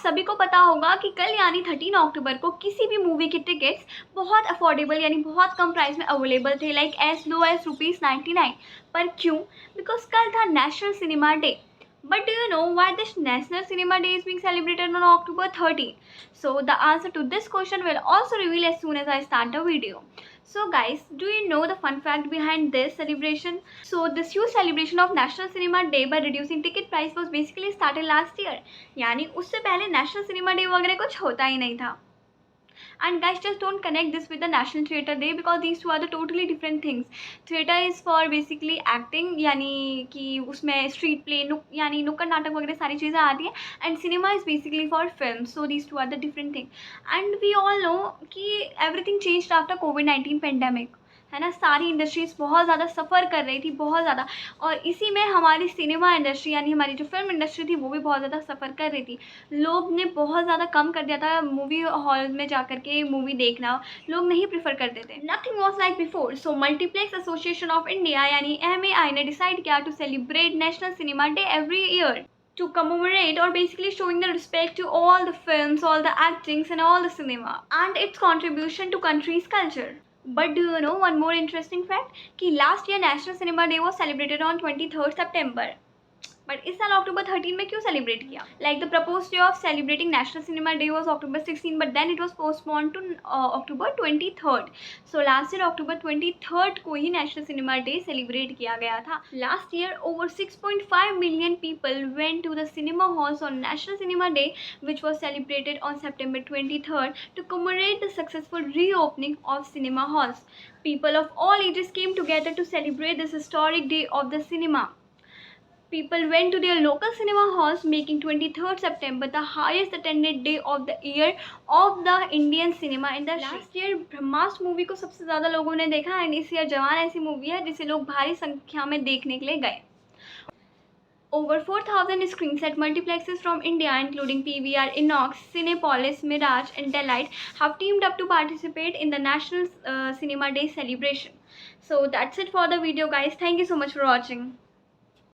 सभी को पता होगा कि कल यानी 13 अक्टूबर को किसी भी मूवी के टिकट्स बहुत अफोर्डेबल यानी बहुत कम प्राइस में अवेलेबल थे, लाइक एज लो एज ₹99। पर क्यों? बिकॉज कल था national cinema day. But do you know why this National Cinema Day is being celebrated on October 13th? So the answer to this question will also reveal as soon as I start the video. So guys, do you know the fun fact behind this celebration? So this huge celebration of National Cinema Day by reducing ticket price was basically started last year. यानी उससे पहले National Cinema Day वगैरह कुछ होता ही नहीं था. And guys, just don't connect this with the National Theatre Day because these two are the totally different things. Theatre is for basically acting, यानी कि उसमें street play यानी नुक्कड़ नाटक वगैरह सारी चीज़ें आती हैं, and cinema is basically for film. So these two are the different things. And we all know कि everything changed after COVID-19 pandemic, है ना. सारी इंडस्ट्रीज़ बहुत ज़्यादा सफ़र कर रही थी, बहुत ज़्यादा, और इसी में हमारी सिनेमा इंडस्ट्री यानी हमारी जो फिल्म इंडस्ट्री थी वो भी बहुत ज़्यादा सफ़र कर रही थी. लोग ने बहुत ज़्यादा कम कर दिया था मूवी हॉल में जा कर के मूवी देखना, लोग नहीं प्रेफर करते थे. Nothing was like before. So multiplex association of India यानी MAI ने डिसाइड किया to celebrate national cinema day every year to commemorate or basically showing the respect to all the films, all the actings and all the cinema and its contribution to country's culture. But do you know one more interesting fact? कि last year National Cinema Day was celebrated on 23rd September. But इस साल अक्टूबर 13 में क्यों celebrate किया? Like the propose day of celebrating national cinema day was October 16, but then it was postpone to October 23rd. So last year October 23rd को ही national cinema day celebrate किया गया था. Last year over 6.5 million people went to the cinema halls on National Cinema Day, which was celebrated on September 23rd to commemorate the successful reopening of cinema halls. People of all ages came together to celebrate this historic day of the cinema. People went to their local cinema halls, making 23rd September the highest attended day of the year of the Indian cinema industry. Last year Brahmastra movie को सबसे ज़्यादा लोगों ने देखा, and इस year जवान ऐसी movie है जिसे लोग भारी संख्या में देखने के लिए गए. Over 4,000 screens at multiplexes from India, including PVR, Inox, Cinepolis, Mirage, and Delight, have teamed up to participate in the National Cinema Day celebration. So that's it for the video, guys. Thank you so much for watching.